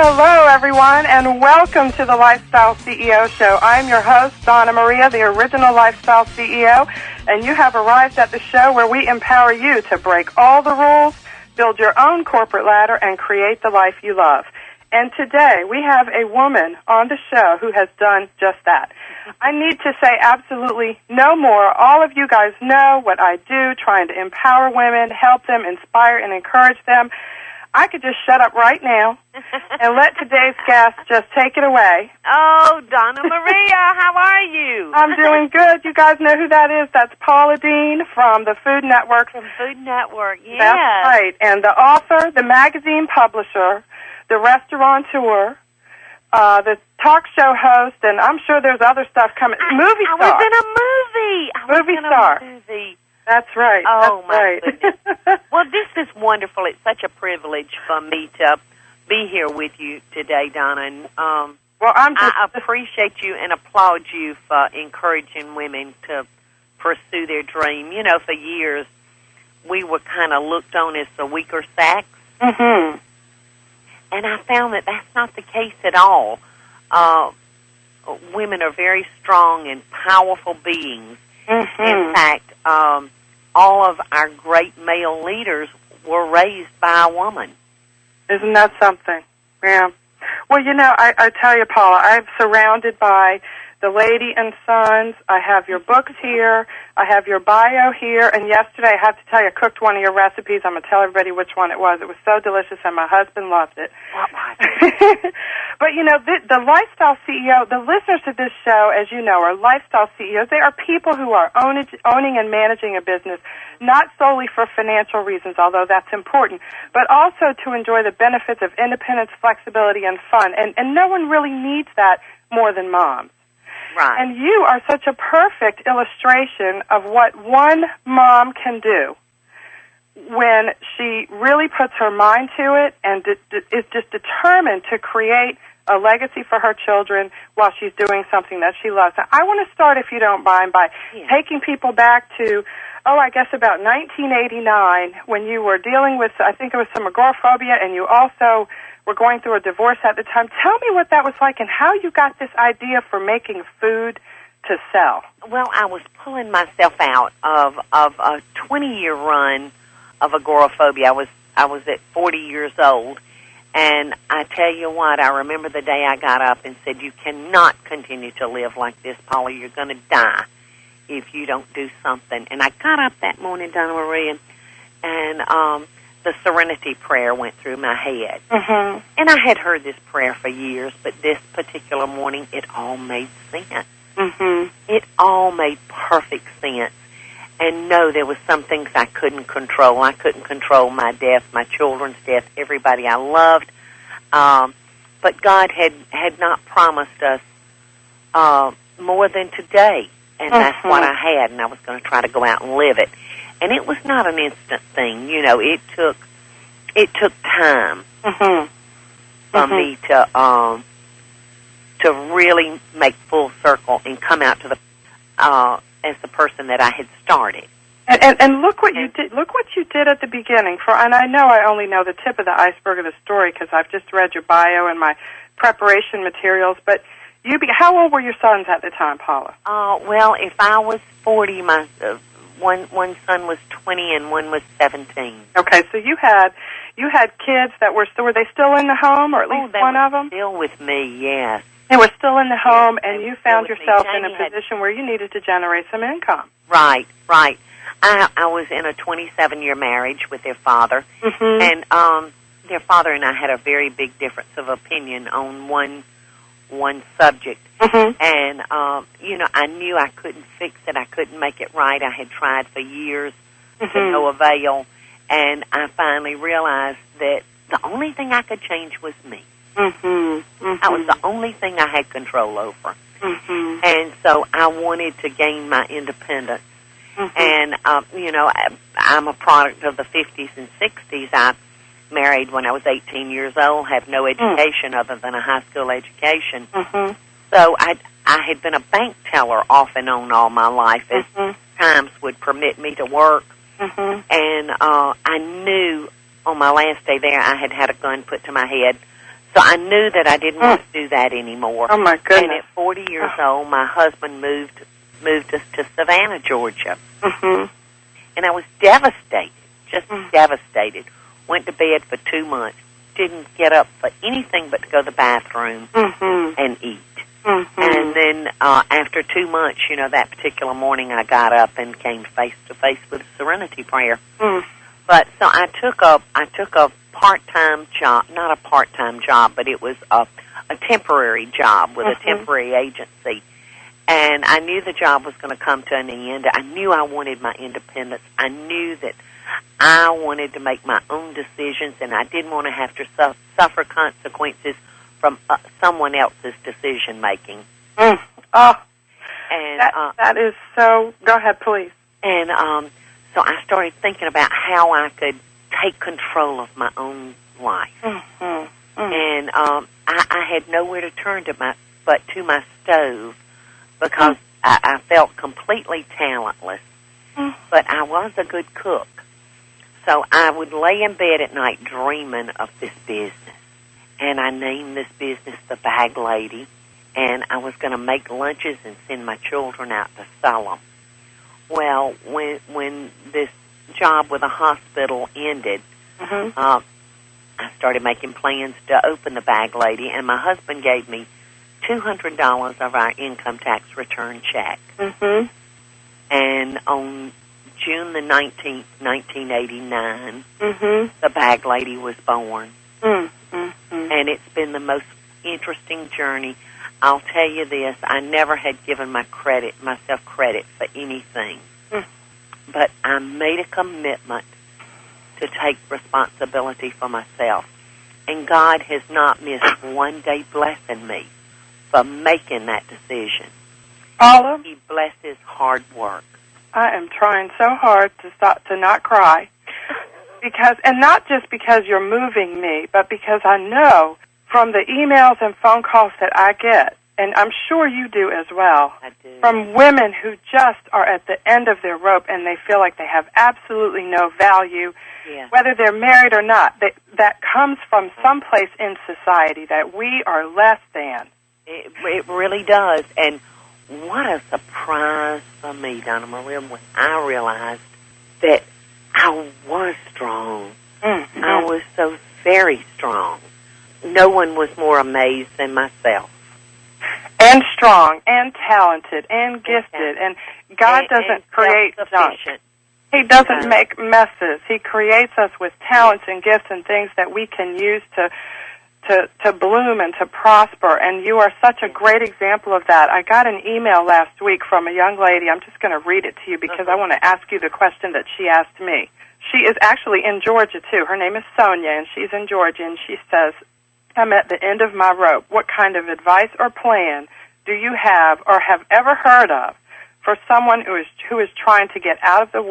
Hello, everyone, and welcome to the Lifestyle CEO Show. I'm your host, Donna Maria, the original Lifestyle CEO, and you have arrived at the show where we empower you to break all the rules, build your own corporate ladder, and create the life you love. And today, we have a woman on the show who has done just that. I need to say absolutely no more. All of you guys know what I do, trying to empower women, help them, inspire, and encourage them. I could just shut up right now and let today's guest just take it away. Oh, Donna Maria, how are you? I'm doing good. You guys know who that is? That's Paula Deen from the Food Network. From Food Network, yes. That's right. And the author, the magazine publisher, the restaurateur, the talk show host, and I'm sure there's other stuff coming. Movie star. I was in a movie. Movie star. That's right. Oh, that's my right. goodness. Well, this is wonderful. It's such a privilege for me to be here with you today, Donna. And I appreciate you and applaud you for encouraging women to pursue their dream. You know, for years, we were kind of looked on as the weaker sex. Mm-hmm. And I found that that's not the case at all. Women are very strong and powerful beings. Mm-hmm. In fact, all of our great male leaders were raised by a woman. Isn't that something? Yeah. Well, you know, I tell you, Paula, I'm surrounded by the Lady and Sons. I have your books here. I have your bio here. And yesterday, I have to tell you, I cooked one of your recipes. I'm going to tell everybody which one it was. It was so delicious, and my husband loved it. What was it? But, you know, the Lifestyle CEO, the listeners to this show, as you know, are Lifestyle CEOs. They are people who are owning and managing a business, not solely for financial reasons, although that's important, but also to enjoy the benefits of independence, flexibility, and fun. And no one really needs that more than moms. Right. And you are such a perfect illustration of what one mom can do when she really puts her mind to it and is just determined to create a legacy for her children while she's doing something that she loves. Now, I want to start, if you don't mind, by taking people back to, I guess about 1989 when you were dealing with, I think it was some agoraphobia, and you also were going through a divorce at the time. Tell me what that was like and how you got this idea for making food to sell. Well, I was pulling myself out of a 20-year run of agoraphobia. I was at 40 years old, and I tell you what, I remember the day I got up and said, you cannot continue to live like this, Paula. You're going to die if you don't do something. And I got up that morning, Donna Maria, and the Serenity Prayer went through my head. Mm-hmm. And I had heard this prayer for years, but this particular morning, it all made sense. Mm-hmm. It all made perfect sense. And no, there was some things I couldn't control. I couldn't control my death, my children's death, everybody I loved. But God had not promised us more than today. And that's what I had, and I was going to try to go out and live it. And it was not an instant thing, you know. It took time for me to really make full circle and come out to the as the person that I had started. And look what you did. Look what you did at the beginning. And I know I only know the tip of the iceberg of the story because I've just read your bio and my preparation materials. But how old were your sons at the time, Paula? Well, if I was 40, my one son was 20 and one was 17. Okay, so you had kids that were they still in the home, or at least one of them? Still with me, yes. They were still in the home, and you found yourself in a position where you needed to generate some income. Right. I was in a 27-year marriage with their father, and their father and I had a very big difference of opinion on one subject. And, you know, I knew I couldn't fix it. I couldn't make it right. I had tried for years to no avail, and I finally realized that the only thing I could change was me. That was the only thing I had control over. And so I wanted to gain my independence. And, you know, I'm a product of the 50s and 60s. I married when I was 18 years old, have no education other than a high school education. So I had been a bank teller off and on all my life as times would permit me to work. And I knew on my last day there I had had a gun put to my head So I knew that I didn't want to do that anymore. Oh, my goodness. And at 40 years old, my husband moved us to Savannah, Georgia. Mm-hmm. And I was devastated, just devastated. Went to bed for 2 months. Didn't get up for anything but to go to the bathroom and eat. Mm-hmm. And then after 2 months, you know, that particular morning I got up and came face to face with a serenity prayer. Mm. But so I took a part-time job, not a part-time job, but it was a temporary job with a temporary agency. And I knew the job was going to come to an end. I knew I wanted my independence. I knew that I wanted to make my own decisions, and I didn't want to have to suffer consequences from someone else's decision-making. Mm. Oh, and that is so... Go ahead, please. And so I started thinking about how I could take control of my own life. Mm-hmm. Mm-hmm. And I had nowhere to turn but to my stove because I felt completely talentless. Mm. But I was a good cook. So I would lay in bed at night dreaming of this business. And I named this business The Bag Lady. And I was going to make lunches and send my children out to sell them. Well, when this job with a hospital ended, I started making plans to open The Bag Lady, and my husband gave me $200 of our income tax return check. Mm-hmm. And on June the 19th, 1989, The Bag Lady was born. Mm-hmm. And it's been the most interesting journey. I'll tell you this, I never had given myself credit for anything. But I made a commitment to take responsibility for myself. And God has not missed one day blessing me for making that decision. Paula? He blesses hard work. I am trying so hard to not cry. And not just because you're moving me, but because I know from the emails and phone calls that I get, and I'm sure you do as well, I do. From women who just are at the end of their rope and they feel like they have absolutely no value, whether they're married or not. That comes from someplace in society that we are less than. It really does. And what a surprise for me, Donna Maria, when I realized that I was strong. Mm-hmm. I was so very strong. No one was more amazed than myself. And strong, and talented, and gifted. And God doesn't create junk. He doesn't make messes. He creates us with talents and gifts and things that we can use to bloom and to prosper. And you are such a great example of that. I got an email last week from a young lady. I'm just going to read it to you because I want to ask you the question that she asked me. She is actually in Georgia, too. Her name is Sonia, and she's in Georgia, and she says, I'm at the end of my rope. What kind of advice or plan do you have or have ever heard of for someone who is trying to get out of the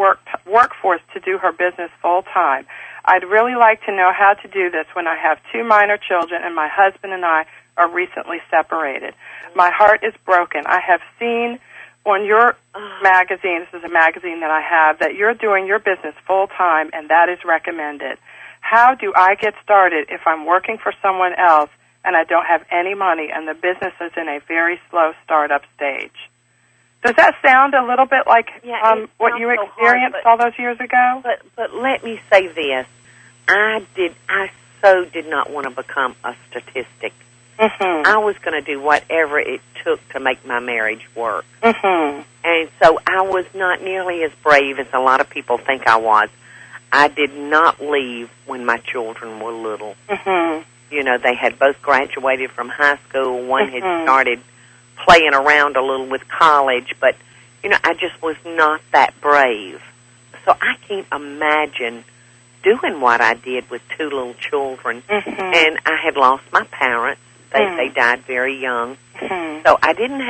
workforce to do her business full time? I'd really like to know how to do this when I have 2 minor children and my husband and I are recently separated. My heart is broken. I have seen on your magazine, this is a magazine that I have, that you're doing your business full time, and that is recommended. How do I get started if I'm working for someone else and I don't have any money and the business is in a very slow startup stage? Does that sound a little bit like what you experienced all those years ago? But let me say this. I so did not want to become a statistic. Mm-hmm. I was going to do whatever it took to make my marriage work. Mm-hmm. And so I was not nearly as brave as a lot of people think I was. I did not leave when my children were little. Mm-hmm. You know, they had both graduated from high school. One had started playing around a little with college, but, you know, I just was not that brave. So I can't imagine doing what I did with 2 little children. Mm-hmm. And I had lost my parents. They died very young. Mm-hmm. So I didn't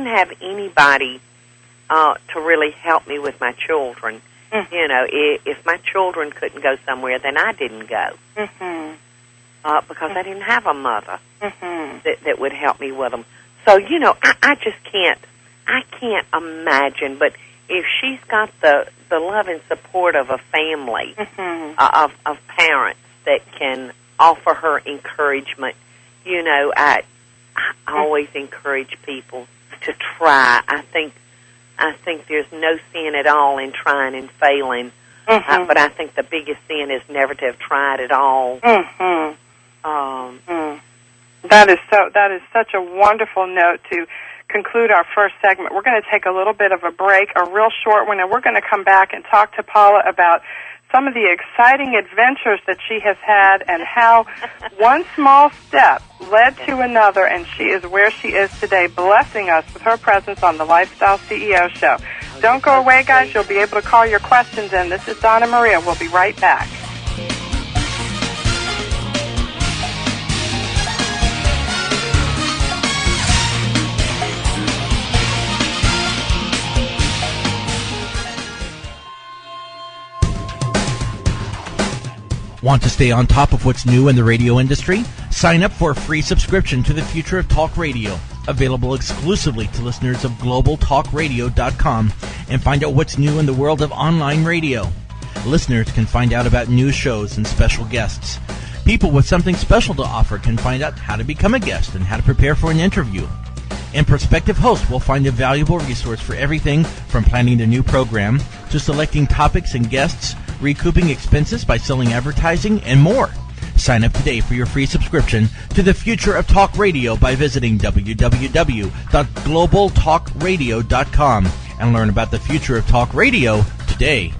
have anybody to really help me with my children. Mm-hmm. You know, if my children couldn't go somewhere, then I didn't go. Mm-hmm. Because I didn't have a mother that would help me with them. So, you know, I just can't imagine. But if she's got the love and support of a family, of parents that can offer her encouragement. You know, I always encourage people to try. I think there's no sin at all in trying and failing, but I think the biggest sin is never to have tried at all. That is such a wonderful note to conclude our first segment. We're going to take a little bit of a break, a real short one, and we're going to come back and talk to Paula about some of the exciting adventures that she has had and how one small step led to another, and she is where she is today, blessing us with her presence on the Lifestyle CEO Show. Don't go away, guys. You'll be able to call your questions in. This is Donna Maria. We'll be right back. Want to stay on top of what's new in the radio industry? Sign up for a free subscription to the Future of Talk Radio, available exclusively to listeners of globaltalkradio.com, and find out what's new in the world of online radio. Listeners can find out about new shows and special guests. People with something special to offer can find out how to become a guest and how to prepare for an interview. And prospective hosts will find a valuable resource for everything from planning a new program to selecting topics and guests, recouping expenses by selling advertising, and more. Sign up today for your free subscription to the Future of Talk Radio by visiting www.globaltalkradio.com and learn about the future of talk radio today.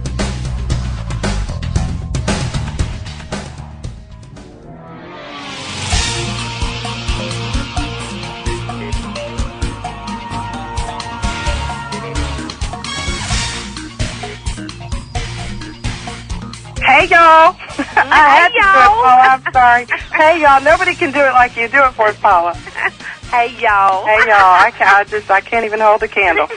Hey, y'all. I had to do it, Paula. I'm sorry. Hey, y'all. Nobody can do it like you. Do it for us, Paula. Hey, y'all. Hey, y'all. I can't even hold a candle.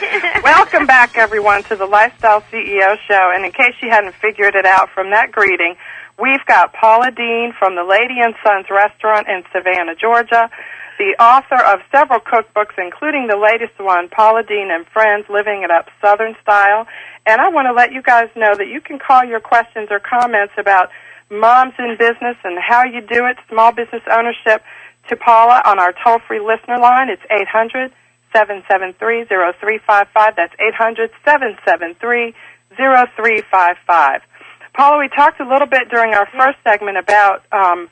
Welcome back, everyone, to the Lifestyle CEO Show. And in case you hadn't figured it out from that greeting, we've got Paula Deen from the Lady and Sons restaurant in Savannah, Georgia, the author of several cookbooks, including the latest one, Paula Deen and Friends, Living It Up Southern Style. And I want to let you guys know that you can call your questions or comments about moms in business and how you do it, small business ownership, to Paula on our toll-free listener line. It's 800-773-0355. That's 800-773-0355. Paula, we talked a little bit during our first segment about some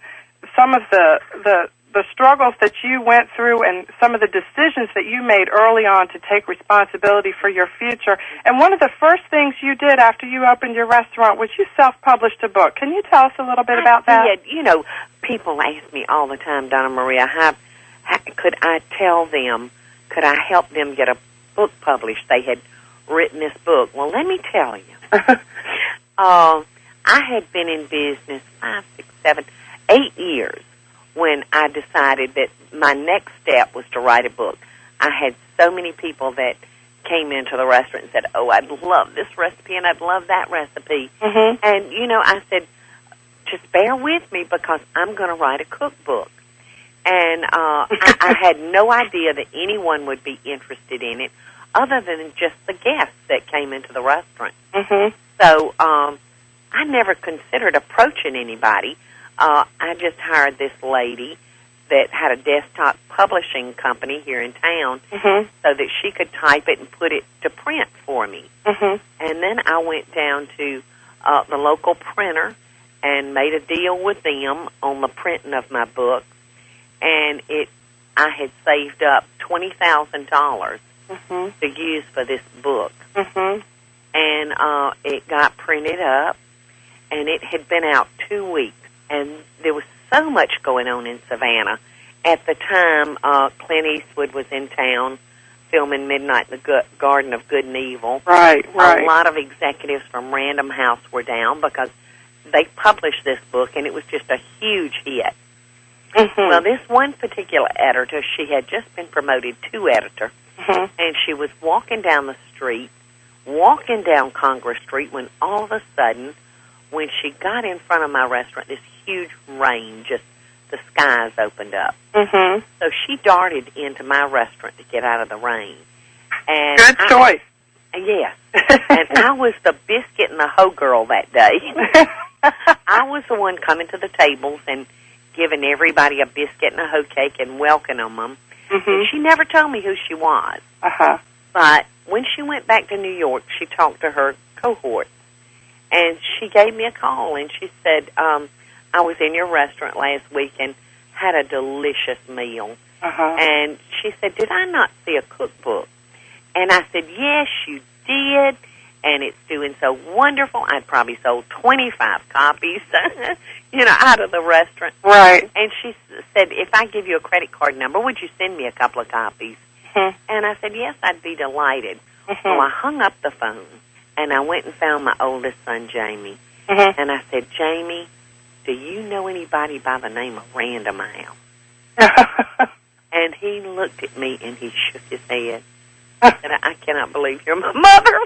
of the struggles that you went through and some of the decisions that you made early on to take responsibility for your future. And one of the first things you did after you opened your restaurant was you self-published a book. Can you tell us a little bit about that? Yeah, you know, people ask me all the time, Donna Maria, could I tell them, could I help them get a book published? They had written this book. Well, let me tell you. I had been in business 5, 6, 7, 8 years when I decided that my next step was to write a book. I had so many people that came into the restaurant and said, oh, I'd love this recipe and I'd love that recipe. Mm-hmm. And, you know, I said, just bear with me because I'm going to write a cookbook. And I had no idea that anyone would be interested in it other than just the guests that came into the restaurant. Mm-hmm. So I never considered approaching anybody. I just hired this lady that had a desktop publishing company here in town so that she could type it and put it to print for me. Mm-hmm. And then I went down to the local printer and made a deal with them on the printing of my book. And I had saved up $20,000 to use for this book. Mm-hmm. And it got printed up, and it had been out 2 weeks. And there was so much going on in Savannah. At the time, Clint Eastwood was in town filming Midnight in the Garden of Good and Evil. Right. A lot of executives from Random House were down because they published this book, and it was just a huge hit. Mm-hmm. Well, this one particular editor, she had just been promoted to editor, and she was walking down the street, walking down Congress Street, when all of a sudden, when she got in front of my restaurant, this huge rain, just the skies opened up. Mm-hmm. So she darted into my restaurant to get out of the rain. And good choice. Yes. And I was the biscuit and the hoe girl that day. I was the one coming to the tables and giving everybody a biscuit and a hoe cake and welcoming them. And she never told me who she was. But when she went back to New York, she talked to her cohort. And she gave me a call, and she said, I was in your restaurant last week and had a delicious meal. And she said, did I not see a cookbook? And I said, yes, you did. And it's doing so wonderful. I'd probably sold 25 copies, out of the restaurant. Right. And she said, if I give you a credit card number, would you send me a couple of copies? And I said, yes, I'd be delighted. So I hung up the phone, and I went and found my oldest son, Jamie. And I said, Jamie, do you know anybody by the name of Random House? And he looked at me, and he shook his head. And I cannot believe you're my mother.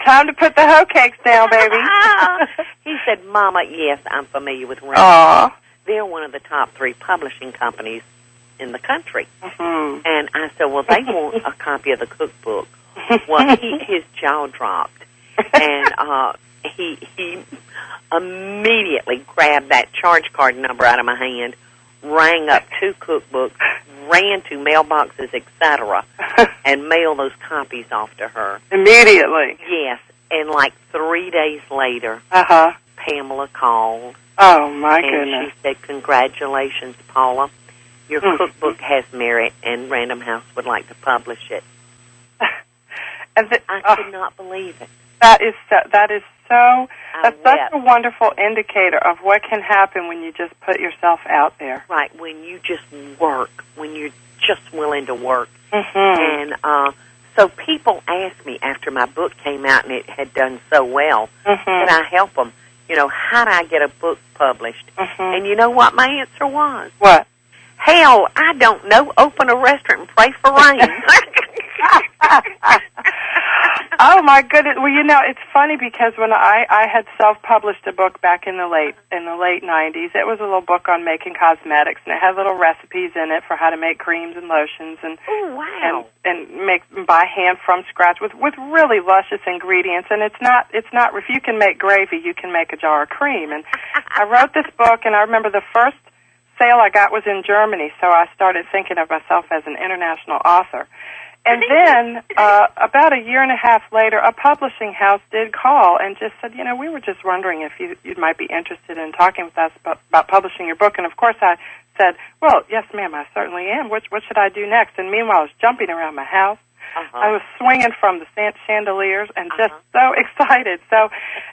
Time to put the hoe cakes down, baby. He said, Mama, yes, I'm familiar with Random. They're one of the top 3 publishing companies in the country. And I said, well, they want a copy of the cookbook. Well, his jaw dropped. And he immediately grabbed that charge card number out of my hand, rang up 2 cookbooks, ran to mailboxes, etc., and mailed those copies off to her. Immediately? Yes. And like 3 days later, Pamela called. Oh, my goodness. goodness. And she said, congratulations, Paula. Your cookbook has merit, and Random House would like to publish it. I could not believe it. That's such a wonderful indicator of what can happen when you just put yourself out there. Right, when you just work, when you're just willing to work. And so people asked me after my book came out and it had done so well, could I help them? How do I get a book published? And you know what my answer was? What? Hell, I don't know. Open a restaurant and pray for rain. Oh my goodness! Well, it's funny because when I had self-published a book back in the late '90s, it was a little book on making cosmetics, and it had little recipes in it for how to make creams and lotions, and and make them by hand from scratch with really luscious ingredients. And it's not if you can make gravy, you can make a jar of cream. And I wrote this book, and I remember the first sale I got was in Germany, so I started thinking of myself as an international author. And then, about a year and a half later, a publishing house did call and just said, we were just wondering if you might be interested in talking with us about publishing your book. And, of course, I said, well, yes, ma'am, I certainly am. What should I do next? And meanwhile, I was jumping around my house. I was swinging from the chandeliers and just so excited. So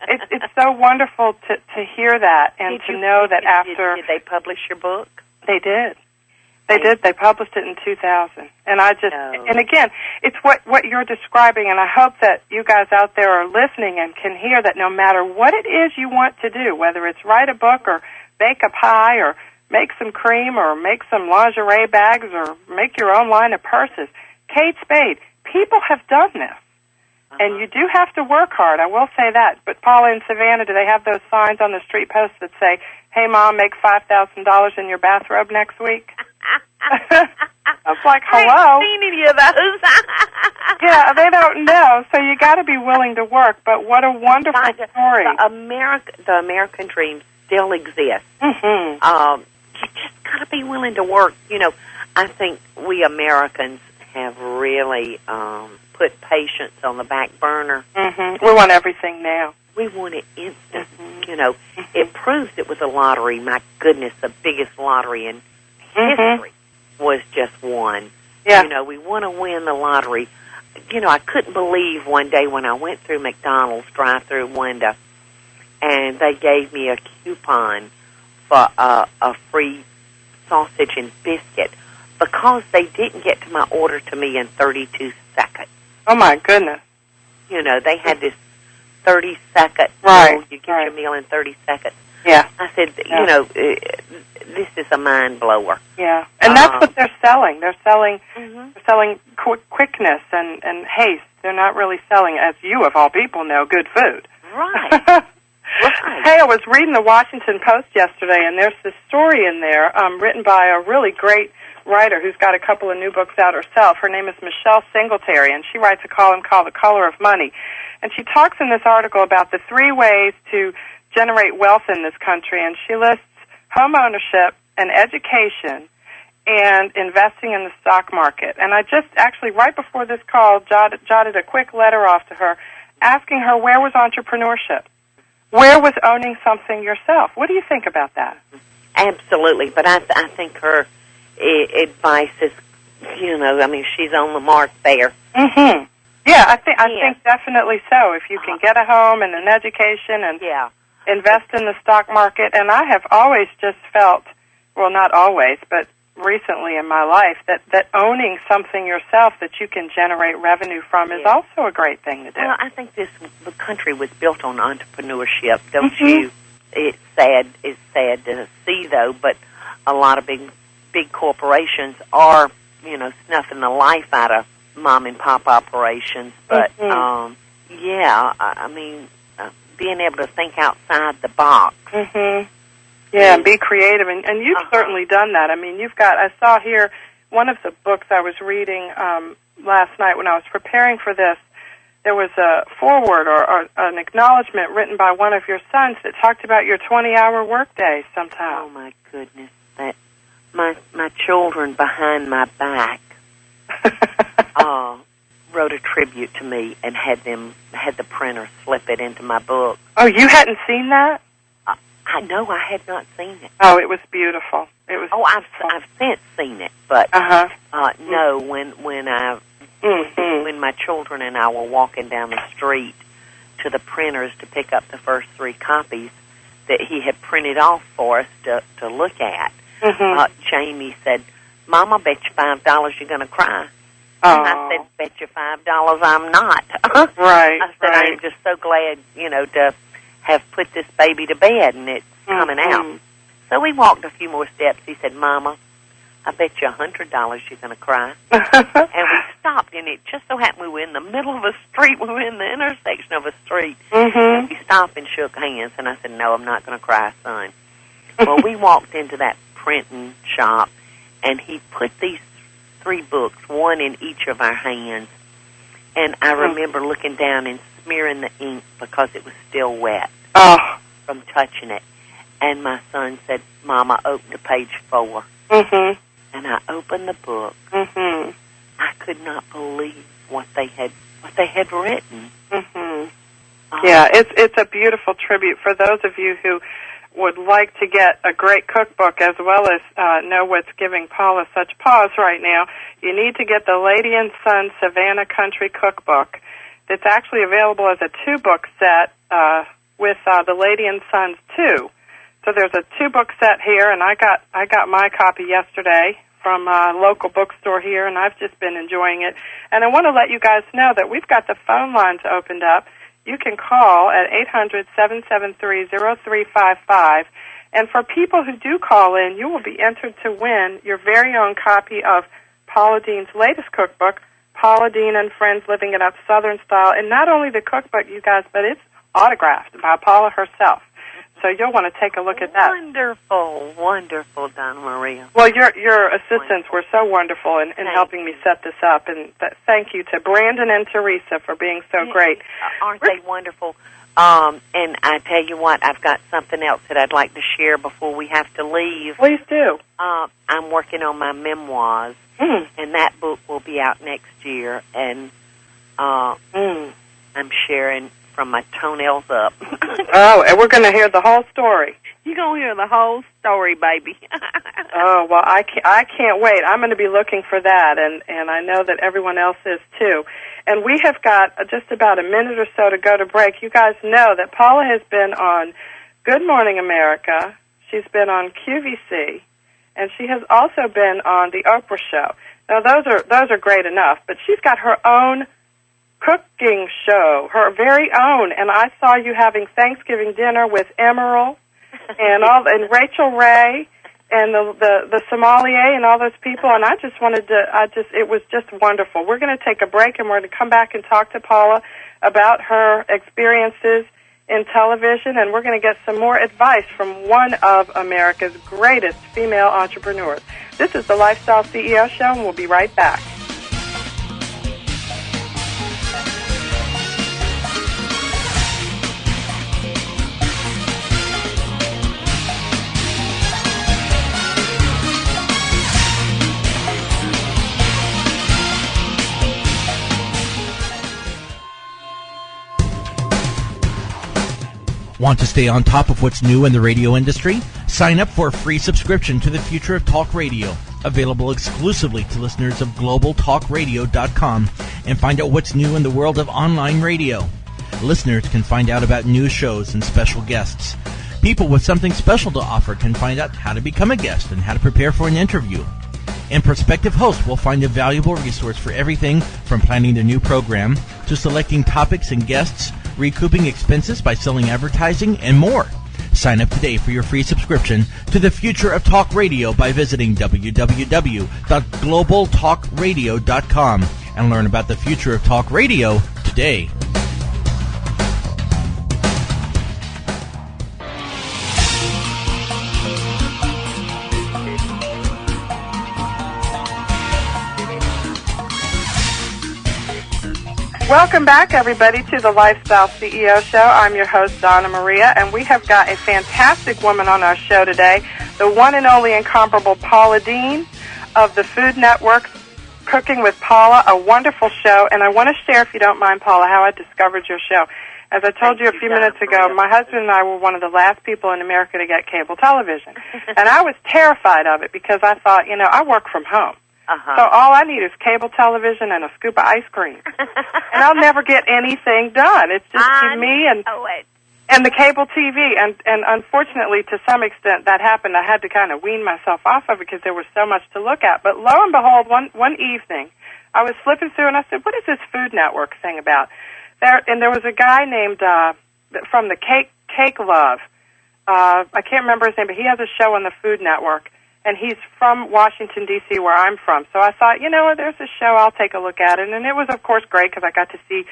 it's so wonderful to hear that and to know that after... Did they publish your book? They did. They did. They published it in 2000. And and again, it's what you're describing, and I hope that you guys out there are listening and can hear that no matter what it is you want to do, whether it's write a book or bake a pie or make some cream or make some lingerie bags or make your own line of purses, Kate Spade, people have done this. And you do have to work hard, I will say that. But Paula in Savannah, do they have those signs on the street posts that say, hey, Mom, make $5,000 in your bathrobe next week? I was like, hello. I haven't seen any of those. Yeah, they don't know, so you got to be willing to work. But what a wonderful story. The American dream still exists. You just got to be willing to work. I think we Americans have really put patience on the back burner. We want everything now. We want it instant. It proves it with the lottery. My goodness, the biggest lottery in history was just won. Yeah. We want to win the lottery. I couldn't believe one day when I went through McDonald's drive-through window and they gave me a coupon for a free sausage and biscuit because they didn't get to my order to me in 32 seconds. Oh, my goodness. They had this 30-second rule. You get your meal in 30 seconess. Yeah. I said, this is a mind blower. Yeah, and that's what they're selling. They're selling, they're selling quickness and haste. They're not really selling, as you of all people know, good food. Right. Right. Hey, I was reading the Washington Post yesterday, and there's this story in there written by a really great writer who's got a couple of new books out herself. Her name is Michelle Singletary, and she writes a column called The Color of Money. And she talks in this article about the 3 ways to generate wealth in this country, and she lists home ownership and education and investing in the stock market. And I just actually, right before this call, jotted a quick letter off to her asking her where was entrepreneurship? Where was owning something yourself? What do you think about that? Absolutely, but I think her advice is, she's on the mark there. Mm-hmm. Yeah, I think definitely so. If you can get a home and an education and invest in the stock market, and I have always just felt, well, not always, but recently in my life, that owning something yourself that you can generate revenue from is also a great thing to do. Well, I think the country was built on entrepreneurship, don't you? It's sad to see, though, but a lot of big corporations are, snuffing the life out of mom and pop operations. But being able to think outside the box. Yeah, and be creative, and you've certainly done that. I mean, I saw here one of the books I was reading last night when I was preparing for this. There was a foreword or an acknowledgement written by one of your sons that talked about your 20-hour workday sometime. Oh, my goodness. My children behind my back wrote a tribute to me and had the printer slip it into my book. Oh, you hadn't seen that? I know I had not seen it. Oh, it was beautiful. It was. Oh, I've since seen it, but no. When my children and I were walking down the street to the printers to pick up the first 3 copies that he had printed off for us to look at, Jamie said, "Mom, I bet you $5 you're going to cry." And I said, "Bet you $5 I'm not." Right. I said, "I am just so glad, to have put this baby to bed and it's coming out." So we walked a few more steps. He said, "Mama, I bet you $100 you're going to cry." And we stopped, and it just so happened we were in the middle of a street. We were in the intersection of a street. And we stopped and shook hands, and I said, "No, I'm not going to cry, son." Well, we walked into that printing shop, and he put these 3 books, one in each of our hands. And I remember looking down and smearing the ink because it was still wet from touching it. And my son said, "Mama, open to page 4. And I opened the book. I could not believe what they had written. Yeah, it's a beautiful tribute for those of you who would like to get a great cookbook as well as know what's giving Paula such pause right now. You need to get the Lady and Son Savannah Country Cookbook. It's actually available as a 2-book set with the Lady and Sons 2. So there's a 2-book set here, and I got my copy yesterday from a local bookstore here, and I've just been enjoying it. And I want to let you guys know that we've got the phone lines opened up. You can call at 800-773-0355. And for people who do call in, you will be entered to win your very own copy of Paula Deen's latest cookbook, Paula Deen and Friends Living It Up Southern Style. And not only the cookbook, you guys, but it's autographed by Paula herself. So you'll want to take a look at that. Wonderful, Donna Maria. Well, your assistants were so wonderful in helping me set this up, and thank you to Brandon and Teresa for being so great. Aren't they wonderful? And I tell you what, I've got something else that I'd like to share before we have to leave. Please do. I'm working on my memoirs, and that book will be out next year, and I'm sharing from my toenails up. Oh, and we're going to hear the whole story. You're going to hear the whole story, baby. Oh, well, I can't wait. I'm going to be looking for that, and I know that everyone else is, too. And we have got just about a minute or so to go to break. You guys know that Paula has been on Good Morning America. She's been on QVC, and she has also been on The Oprah Show. Now, those are great enough, but she's got her own cooking show, her very own, and I saw you having Thanksgiving dinner with Emerald and Rachel Ray and the sommelier and all those people, and I just wanted to, it was just wonderful. We're going to take a break, and we're going to come back and talk to Paula about her experiences in television, and we're going to get some more advice from one of America's greatest female entrepreneurs. This is the Lifestyle CEO Show, and we'll be right back. Want to stay on top of what's new in the radio industry? Sign up for a free subscription to the Future of Talk Radio, available exclusively to listeners of globaltalkradio.com, and find out what's new in the world of online radio. Listeners can find out about new shows and special guests. People with something special to offer can find out how to become a guest and how to prepare for an interview. And prospective hosts will find a valuable resource for everything from planning their new program to selecting topics and guests, recouping expenses by selling advertising, and more. Sign up today for your free subscription to the Future of Talk Radio by visiting www.globaltalkradio.com and learn about the future of talk radio today. Welcome back, everybody, to the Lifestyle CEO Show. I'm your host, Donna Maria, and we have got a fantastic woman on our show today, the one and only incomparable Paula Deen of the Food Network's Cooking with Paula, a wonderful show. And I want to share, if you don't mind, Paula, how I discovered your show. As I told you a few minutes ago, my husband and I were one of the last people in America to get cable television. And I was terrified of it because I thought, I work from home. So all I need is cable television and a scoop of ice cream. And I'll never get anything done. It's just me and the cable TV. And unfortunately, to some extent, that happened. I had to kind of wean myself off of it because there was so much to look at. But lo and behold, one evening, I was flipping through and I said, what is this Food Network thing about? There was a guy named, from the Cake Love. I can't remember his name, but he has a show on the Food Network. And he's from Washington, D.C., where I'm from. So I thought, there's a show, I'll take a look at it. And it was, of course, great because I got to see,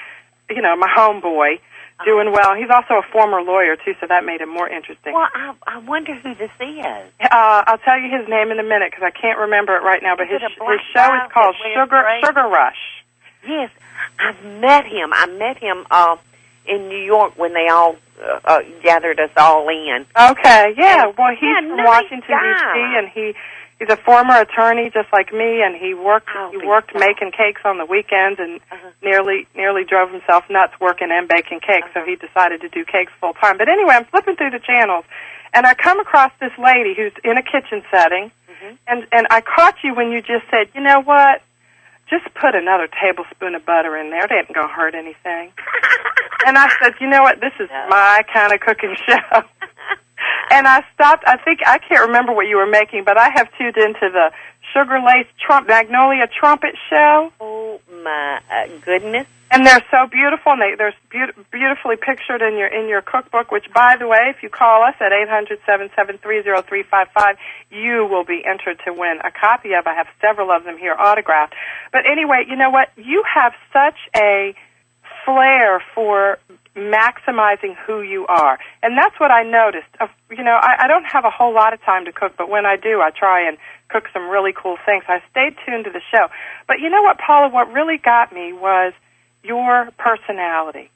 my homeboy doing well. He's also a former lawyer, too, so that made it more interesting. Well, I wonder who this is. I'll tell you his name in a minute because I can't remember it right now. But his show is called Sugar Rush. Yes, I've met him. I met him in New York when they all gathered us all in. Okay, yeah. Well, he's from Washington, D.C., and he's a former attorney just like me, and he worked making cakes on the weekends and nearly drove himself nuts working and baking cakes, so he decided to do cakes full time. But anyway, I'm flipping through the channels, and I come across this lady who's in a kitchen setting, and I caught you when you just said, you know what? Just put another tablespoon of butter in there. It ain't going to hurt anything. And I said, you know what? This is my kind of cooking show. And I stopped. I can't remember what you were making, but I have tuned into the Sugar Lace Magnolia Trumpet show. Oh, my goodness. And they're so beautiful, and they're beautifully pictured in your cookbook, which, by the way, if you call us at 800-773-0355, you will be entered to win a copy of. I have several of them here autographed. But anyway, you know what? You have such a flair for maximizing who you are. And that's what I noticed. I don't have a whole lot of time to cook, but when I do, I try and cook some really cool things. I stayed tuned to the show. But you know what, Paula, what really got me was your personality.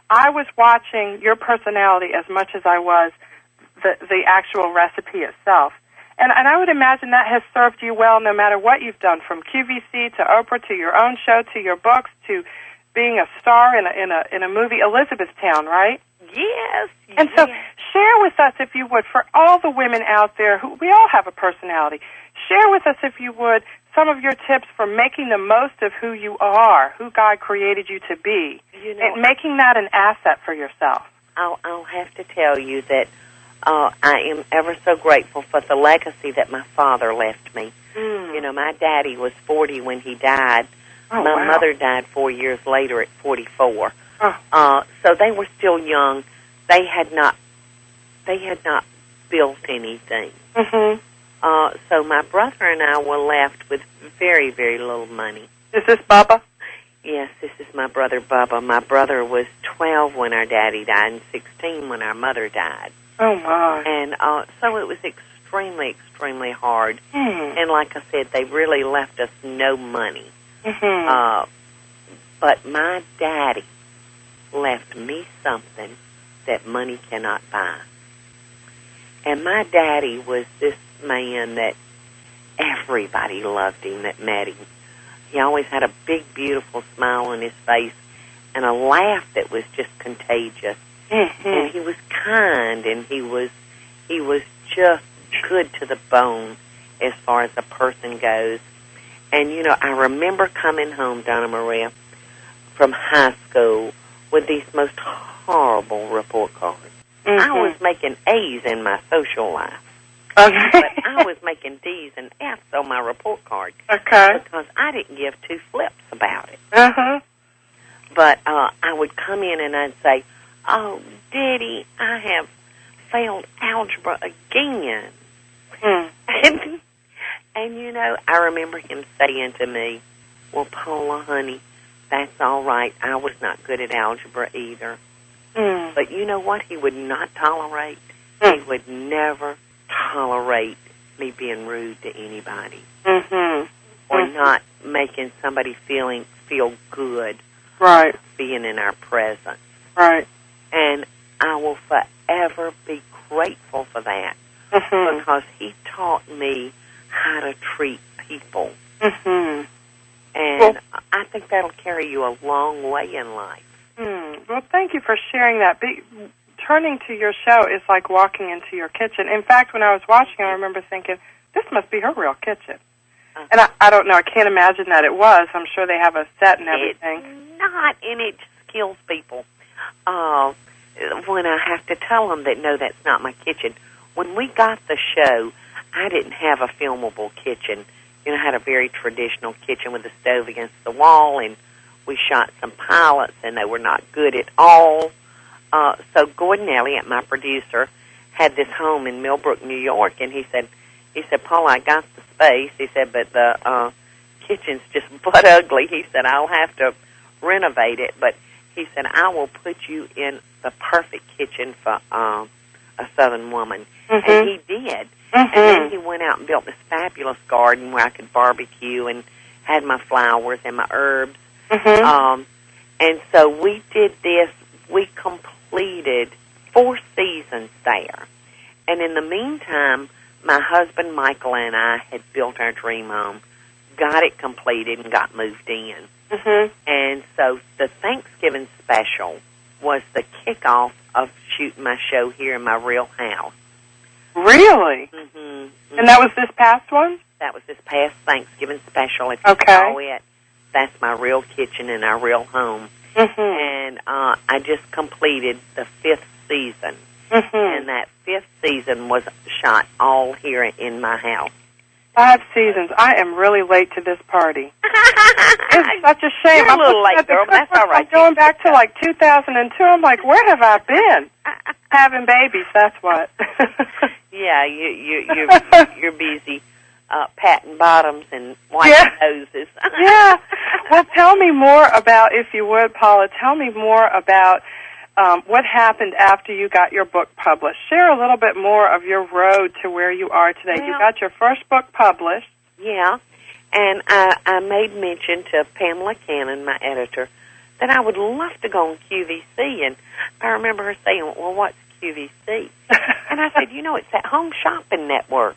I was watching your personality as much as I was the actual recipe itself. And I would imagine that has served you well no matter what you've done, from QVC to Oprah to your own show to your books to being a star in a movie, Elizabethtown, right? Yes. And so share with us, if you would, for all the women out there who we all have a personality, share with us, if you would, some of your tips for making the most of who you are, who God created you to be, and making that an asset for yourself. I'll have to tell you that I am ever so grateful for the legacy that my father left me. My daddy was 40 when he died. My mother died 4 years later at 44. So they were still young. They had not built anything. So my brother and I were left with very, very little money. Is this Bubba? Yes, this is my brother Bubba. My brother was 12 when our daddy died and 16 when our mother died. Oh, my. And so it was extremely, extremely hard. And like I said, they really left us no money. But my daddy left me something that money cannot buy. And my daddy was this man that everybody loved him that met him. He always had a big, beautiful smile on his face and a laugh that was just contagious. And he was kind, and he was just good to the bone as far as a person goes. And, you know, I remember coming home, Donna Maria, from high school with these most horrible report cards. I was making A's in my social life. Okay. But I was making D's and F's on my report card. Okay. Because I didn't give two flips about it. Uh-huh. But I would come in and I'd say, "Oh, Daddy, I have failed algebra again." And, you know, I remember him saying to me, "Well, Paula, honey, that's all right. I was not good at algebra either." But you know what he would not tolerate? He would never tolerate me being rude to anybody. Or not making somebody feel good. Right. Being in our presence. Right. And I will forever be grateful for that. Because he taught me how to treat people. And I think that'll carry you a long way in life. Well, thank you for sharing that. Turning to your show is like walking into your kitchen. In fact, when I was watching, I remember thinking, this must be her real kitchen. And I don't know, I can't imagine that it was. I'm sure they have a set and everything. It's not, and it just kills people. When I have to tell them that, no, that's not my kitchen. When we got the show, I didn't have a filmable kitchen. You know, I had a very traditional kitchen with a stove against the wall, and we shot some pilots, and they were not good at all. So Gordon Elliott, my producer, had this home in Millbrook, New York, and he said, "Paula, I got the space." He said, "But the kitchen's just butt ugly." He said, "I'll have to renovate it." But he said, "I will put you in the perfect kitchen for a Southern woman." And he did. And then he went out and built this fabulous garden where I could barbecue and had my flowers and my herbs. And so we did this. We completed 4 seasons there. And in the meantime, my husband Michael and I had built our dream home, got it completed, and got moved in. And so the Thanksgiving special was the kickoff of shooting my show here in my real house. Really? And that was this past one? That was this past Thanksgiving special. If you saw it, that's my real kitchen in our real home. And I just completed the 5th season. And that 5th season was shot all here in my house. 5 seasons. I am really late to this party. It's such a shame. You're a little late, girl, but that's all right. I'm going back to like 2002. I'm like, where have I been? Having babies, that's what. Yeah, you're busy patting bottoms and wiping noses. Yeah. Well, tell me more about, if you would, Paula, tell me more about what happened after you got your book published. Share a little bit more of your road to where you are today. Well, you got your first book published. Yeah, and I made mention to Pamela Cannon, my editor, that I would love to go on QVC. And I remember her saying, "Well, what's QVC?" And I said, "You know, it's that home shopping network."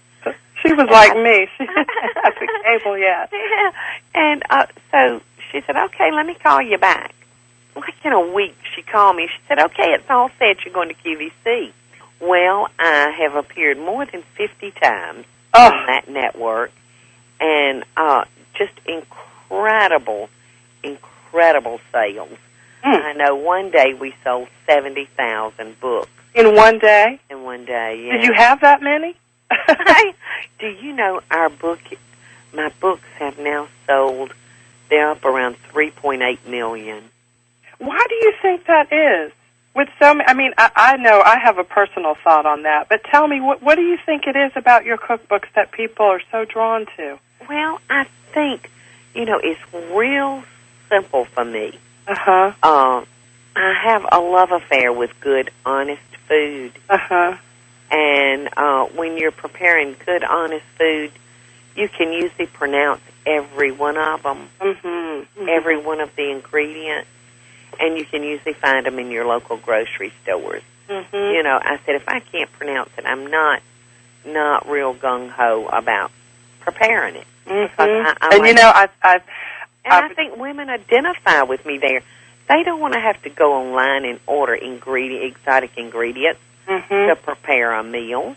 She was like me. She has the cable yet. Yeah. And so she said, "Okay, let me call you back." Like in a week, she called me. She said, "Okay, it's all set. You're going to QVC." Well, I have appeared more than 50 times on that network, and just incredible sales. I know one day we sold 70,000 books. In one day? In one day, yeah. Did you have that many? Do you know my books have now sold, they're up around 3.8 million. Why do you think that is? With so many, I mean, I know I have a personal thought on that, but tell me, what do you think it is about your cookbooks that people are so drawn to? Well, I think, it's real simple for me. I have a love affair with good, honest food. And when you're preparing good, honest food, you can usually pronounce every one of them, every one of the ingredients, and you can usually find them in your local grocery stores. I said, if I can't pronounce it, I'm not real gung-ho about preparing it. I think women identify with me there. they don't want to have to go online and order exotic ingredients to prepare a meal.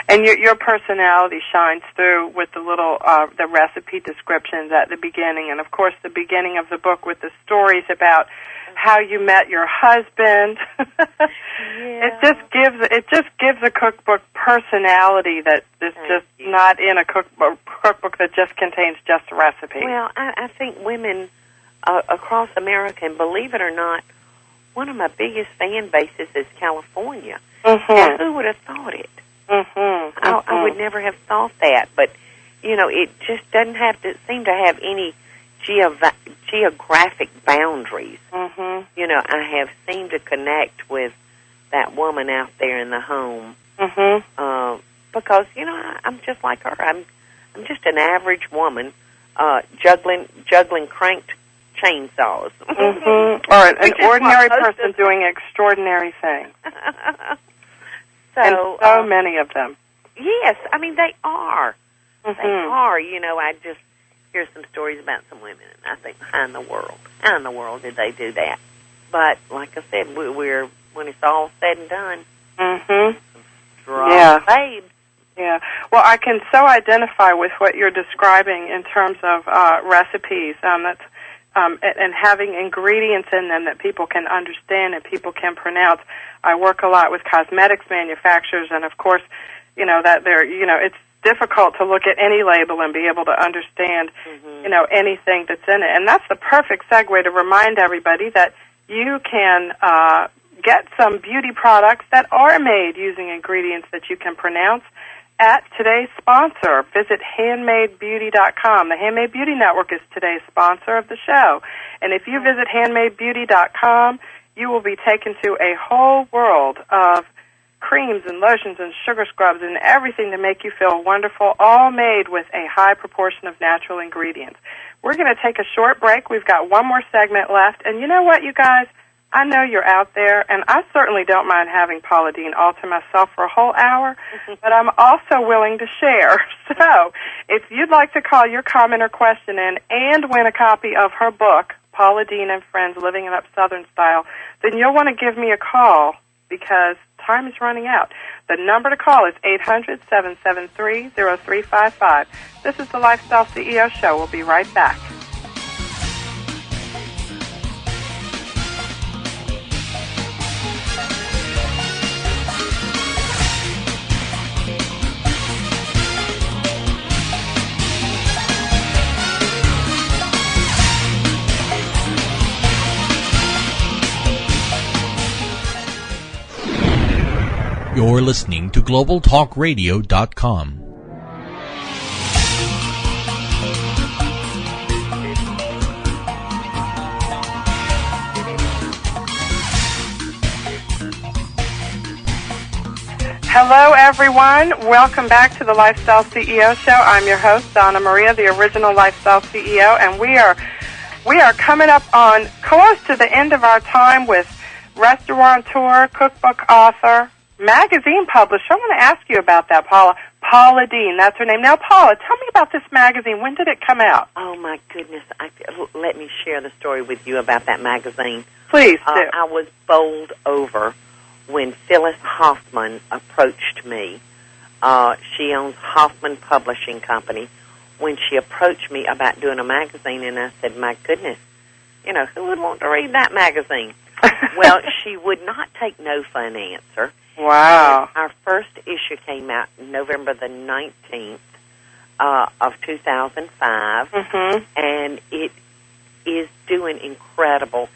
And your personality shines through with the little the recipe descriptions at the beginning, and of course the beginning of the book with the stories about how you met your husband. It just gives a cookbook personality that is just not in a cookbook that just contains just a recipe. Well, I think women across America, and believe it or not, one of my biggest fan bases is California. Now, who would have thought it? I would never have thought that, but it just doesn't have to seem to have any geographic boundaries. I have seemed to connect with that woman out there in the home because I'm just like her. I'm just an average woman juggling cranked chainsaws, or an ordinary person doing extraordinary things. And so many of them. Yes, I mean, they are. They are. I just hear some stories about some women, and I think, how in the world did they do that? But, like I said, we're when it's all said and done, babes. Yeah. Well, I can so identify with what you're describing in terms of recipes. And having ingredients in them that people can understand and people can pronounce. I work a lot with cosmetics manufacturers, and of course, that it's difficult to look at any label and be able to understand, anything that's in it. And that's the perfect segue to remind everybody that you can get some beauty products that are made using ingredients that you can pronounce at today's sponsor. Visit handmadebeauty.com. The Handmade Beauty Network is today's sponsor of the show. And if you visit handmadebeauty.com, you will be taken to a whole world of creams and lotions and sugar scrubs and everything to make you feel wonderful, all made with a high proportion of natural ingredients. We're going to take a short break. We've got one more segment left. And you know what, you guys? I know you're out there, and I certainly don't mind having Paula Deen all to myself for a whole hour, but I'm also willing to share. So if you'd like to call your comment or question in and win a copy of her book, Paula Deen and Friends, Living It Up Southern Style, then you'll want to give me a call because time is running out. The number to call is 800-773-0355. This is the Lifestyle CEO Show. We'll be right back. You're listening to GlobalTalkRadio.com. Hello, everyone. Welcome back to the Lifestyle CEO Show. I'm your host, Donna Maria, the original Lifestyle CEO, and we are coming up on close to the end of our time with restaurateur, cookbook author, magazine publisher. I want to ask you about that, Paula. Paula Deen, that's her name. Now, Paula, tell me about this magazine. When did it come out? Oh, my goodness. Let me share the story with you about that magazine. Please do. I was bowled over when Phyllis Hoffman approached me. She owns Hoffman Publishing Company. When she approached me about doing a magazine, and I said, my goodness, who would want to read that magazine? Well, she would not take no for an answer. Wow. And our first issue came out November the 19th of 2005, and it is doing incredible.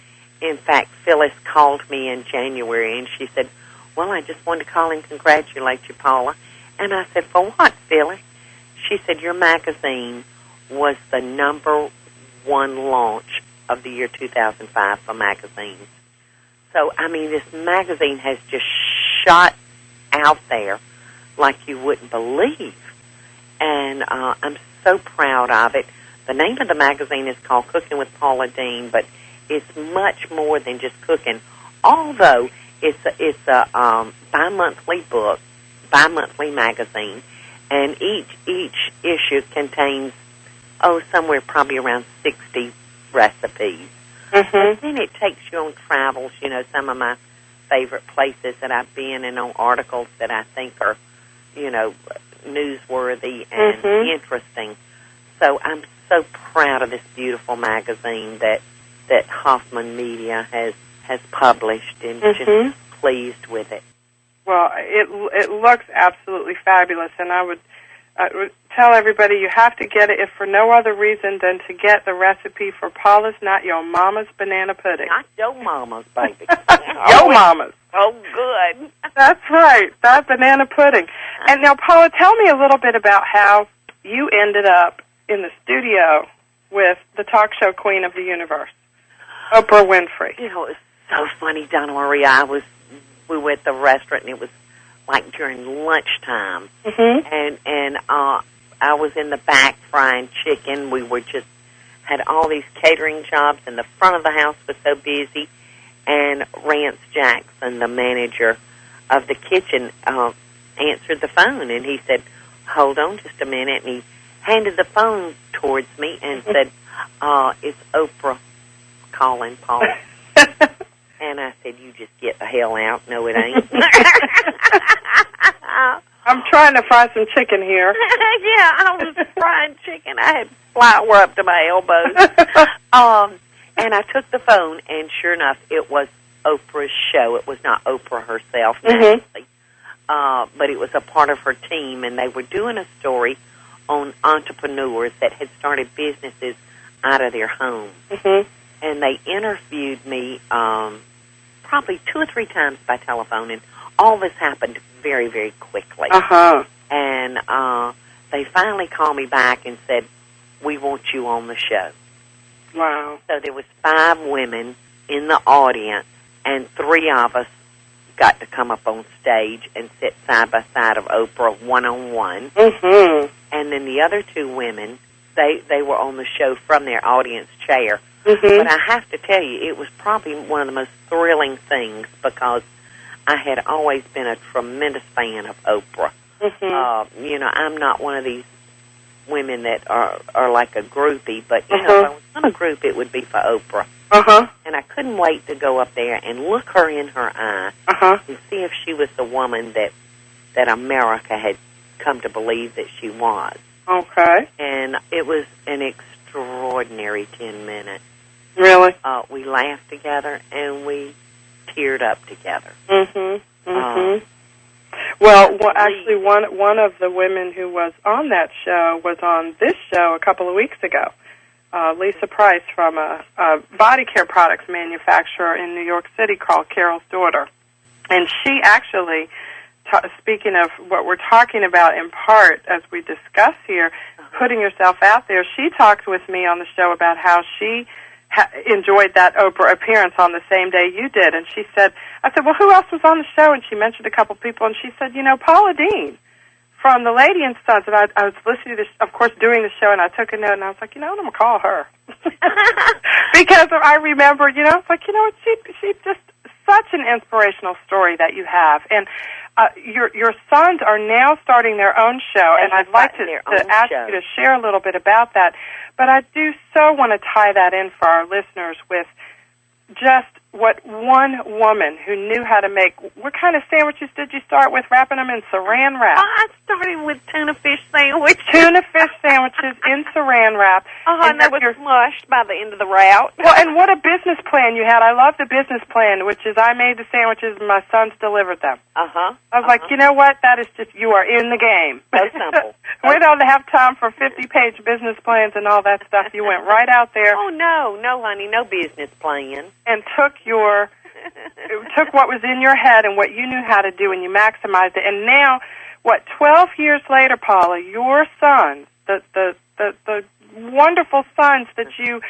In fact, Phyllis called me in January, and she said, well, I just wanted to call and congratulate you, Paula. And I said, for what, Phyllis? She said, your magazine was the #1 launch of the year 2005 for magazines. So, I mean, this magazine has just shot out there like you wouldn't believe. And I'm so proud of it. The name of the magazine is called Cooking with Paula Deen, but it's much more than just cooking, although it's a bi-monthly book, bi-monthly magazine, and each issue contains, somewhere probably around 60 recipes. But then it takes you on travels, you know, some of my favorite places that I've been and on articles that I think are, you know, newsworthy and interesting. So I'm so proud of this beautiful magazine that Hoffman Media has published, and just pleased with it. Well, it looks absolutely fabulous, and I would tell everybody you have to get it if for no other reason than to get the recipe for Paula's Not Your Mama's Banana Pudding. Not your mama's, baby. Your mama's. Oh, good. That's right, that banana pudding. And now, Paula, tell me a little bit about how you ended up in the studio with the talk show queen of the universe, Oprah Winfrey. You know, it was so funny, Donna Maria. We were at the restaurant, and it was like during lunchtime, and I was in the back frying chicken. We were just had all these catering jobs, and the front of the house was so busy. And Rance Jackson, the manager of the kitchen, answered the phone, and he said, "Hold on just a minute," and he handed the phone towards me and said, "It's Oprah calling, Paul." And I said, "You just get the hell out." No, it ain't. I'm trying to fry some chicken here. Yeah, I was frying chicken. I had flour up to my elbows. And I took the phone, and sure enough, it was Oprah's show. It was not Oprah herself, naturally, but it was a part of her team, and they were doing a story on entrepreneurs that had started businesses out of their homes. And they interviewed me probably 2 or 3 times by telephone, and all this happened very, very quickly. And they finally called me back and said, "We want you on the show." Wow. So there was 5 women in the audience, and 3 of us got to come up on stage and sit side by side of Oprah one-on-one. And then the other 2 women, they were on the show from their audience chair. But I have to tell you, it was probably one of the most thrilling things because I had always been a tremendous fan of Oprah. You know, I'm not one of these women that are like a groupie, but you know, if I was on a group, it would be for Oprah. And I couldn't wait to go up there and look her in her eye and see if she was the woman that America had come to believe that she was. Okay. And it was an extraordinary 10 minutes. Really? We laughed together and we teared up together. Well, actually, one of the women who was on that show was on this show a couple of weeks ago. Lisa Price from a body care products manufacturer in New York City called Carol's Daughter. And she actually, speaking of what we're talking about in part as we discuss here, putting yourself out there, she talked with me on the show about how she enjoyed that Oprah appearance on the same day you did. And she said, I said, well, who else was on the show? And she mentioned a couple people, and she said, you know, Paula Deen from The Lady and Sons. And I was listening to this, of course, doing the show, and I took a note, and I was like, you know what, I'm going to call her. Because I remember, you know, it's like, you know what, she's just such an inspirational story that you have. And your sons are now starting their own show, and I'd like to ask you to share a little bit about that. But I do so want to tie that in for our listeners with just what one woman who knew how to make. What kind of sandwiches did you start with, wrapping them in saran wrap? I started with tuna fish sandwiches. Tuna fish sandwiches in saran wrap. And that was smushed by the end of the route. Well, and what a business plan you had. I love the business plan, which is I made the sandwiches and my sons delivered them. I was like, you know what? That is just, you are in the game. So simple. We don't have time for 50-page business plans and all that stuff. You went right out there. Oh, no, honey, no business plan. And took what was in your head and what you knew how to do, and you maximized it. And now, 12 years later, Paula, your sons, the wonderful sons that you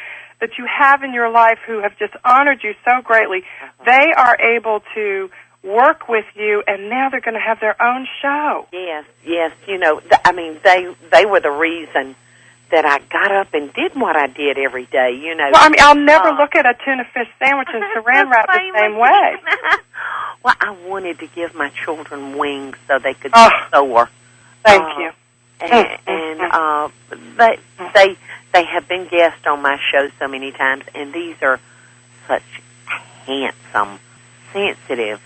have in your life who have just honored you so greatly, they are able to work with you, and now they're going to have their own show. Yes. You know, I mean, they were the reason that I got up and did what I did every day, you know. Well, I mean, I'll never look at a tuna fish sandwich and saran wrap the same way. Well, I wanted to give my children wings so they could soar. Thank you. And they have been guests on my show so many times, and these are such handsome, sensitive,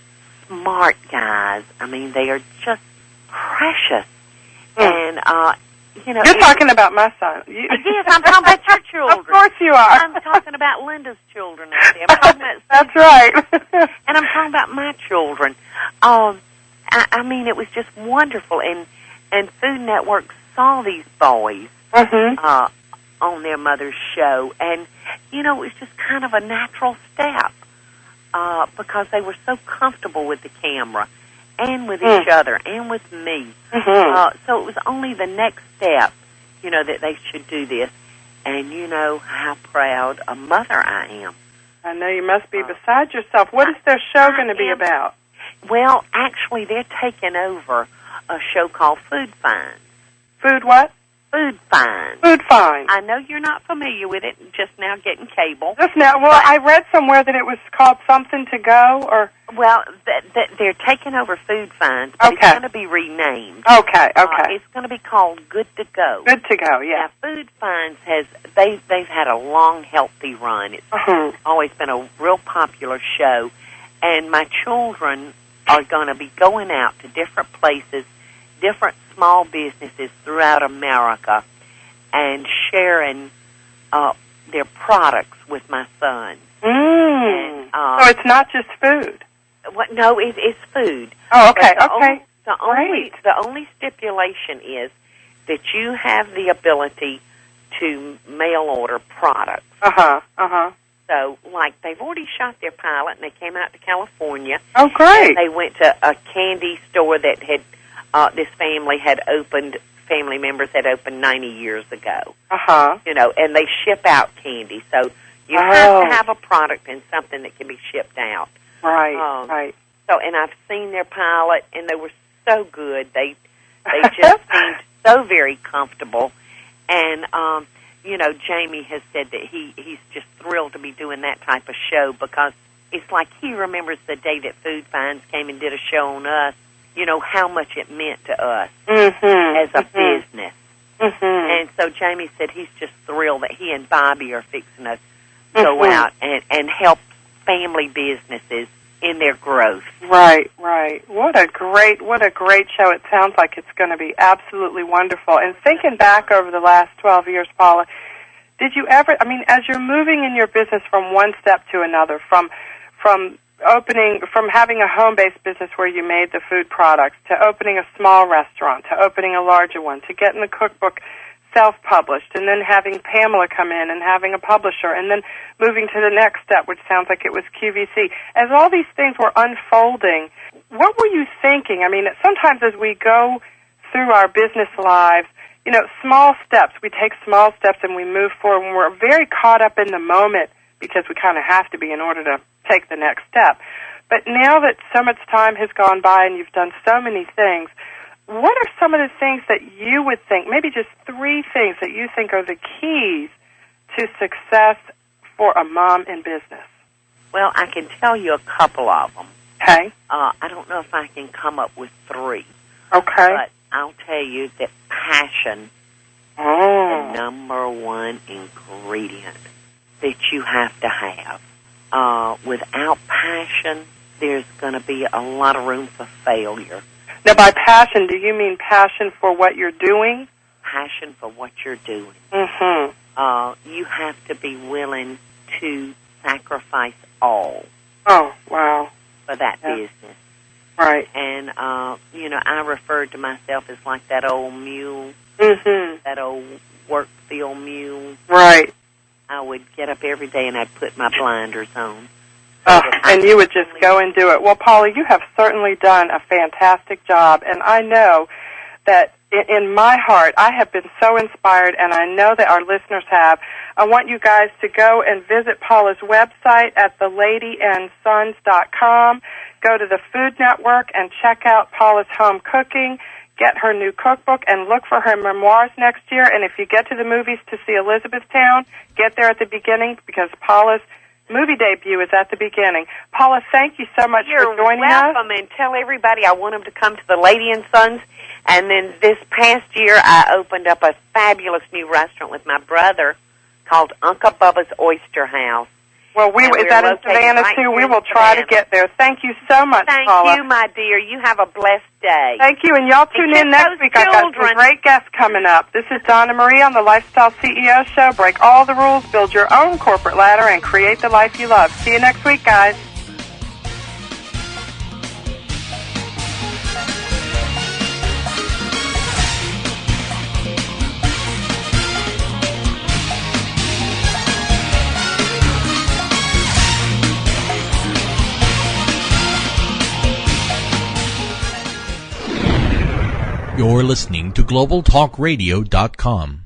smart guys. I mean, they are just precious. And, you know... You're talking about my son. Yes, I'm talking about your children. Of course you are. I'm talking about Linda's children out there. I'm talking about That's right. and I'm talking about my children. I mean, it was just wonderful. And Food Network saw these boys on their mother's show. And, you know, it was just kind of a natural step because they were so comfortable with the camera and with each other and with me. So it was only the next step, you know, that they should do this. And you know how proud a mother I am. I know you must be beside yourself. What is their show going to be about? Well, actually, they're taking over a show called Food Finds. Food what? Food Finds. Food Finds. I know you're not familiar with it, just now getting cable. Just now. Well, I read somewhere that it was called Something to Go, or... Well, they're taking over Food Finds, but it's going to be renamed. Okay. It's going to be called Good to Go. Good to Go, yeah. Now, Food Finds they've had a long, healthy run. It's always been a real popular show, and my children are going to be going out to different places, different small businesses throughout America, and sharing their products with my son. And, so it's not just food. No, it's food. Oh, okay, The only stipulation is that you have the ability to mail order products. So, like, they've already shot their pilot, and they came out to California. Oh, great. And they went to a candy store that had this family members had opened 90 years ago. You know, and they ship out candy. So you have to have a product and something that can be shipped out. Right. So, and I've seen their pilot, and they were so good. They just seemed so very comfortable. And, you know, Jamie has said that he's just thrilled to be doing that type of show because it's like he remembers the day that Food Finds came and did a show on us, you know, how much it meant to us as a business. And so Jamie said he's just thrilled that he and Bobby are fixing to go out and help family businesses in their growth. Right. What a great show. It sounds like it's going to be absolutely wonderful. And thinking back over the last 12 years, Paula, did you ever, I mean, as you're moving in your business from one step to another, from having a home-based business where you made the food products, to opening a small restaurant, to opening a larger one, to getting the cookbook self-published, and then having Pamela come in and having a publisher, and then moving to the next step, which sounds like it was QVC. As all these things were unfolding, what were you thinking? I mean, sometimes as we go through our business lives, you know, small steps, we take small steps and we move forward, and we're very caught up in the moment because we kind of have to be in order to take the next step. But now that so much time has gone by and you've done so many things, what are some of the things that you would think, maybe just 3 things that you think are the keys to success for a mom in business? Well, I can tell you a couple of them. Okay. I don't know if I can come up with 3. Okay. But I'll tell you that passion is the number one ingredient that you have to have. Without passion, there's going to be a lot of room for failure. Now, by passion, do you mean passion for what you're doing? Passion for what you're doing. You have to be willing to sacrifice all. Oh, wow. For that business. Right. And, you know, I referred to myself as like that old mule, that old work field mule. Right. I would get up every day and I'd put my blinders on. And you would just go and do it. Well, Paula, you have certainly done a fantastic job, and I know that in my heart I have been so inspired, and I know that our listeners have. I want you guys to go and visit Paula's website at theladyandsons.com. Go to the Food Network and check out Paula's home cooking. Get her new cookbook and look for her memoirs next year. And if you get to the movies to see Elizabethtown, get there at the beginning because Paula's movie debut is at the beginning. Paula, thank you so much for joining us. You're welcome, and tell everybody I want them to come to the Lady and Sons. And then this past year, I opened up a fabulous new restaurant with my brother called Uncle Bubba's Oyster House. Well, is that in Savannah, right too? We in will try to get there. Thank you so much, Paula. Thank you, my dear. You have a blessed day. Thank you, and y'all tune in next week. I've got some great guests coming up. This is Donna Marie on the Lifestyle CEO Show. Break all the rules, build your own corporate ladder, and create the life you love. See you next week, guys. You're listening to GlobalTalkRadio.com.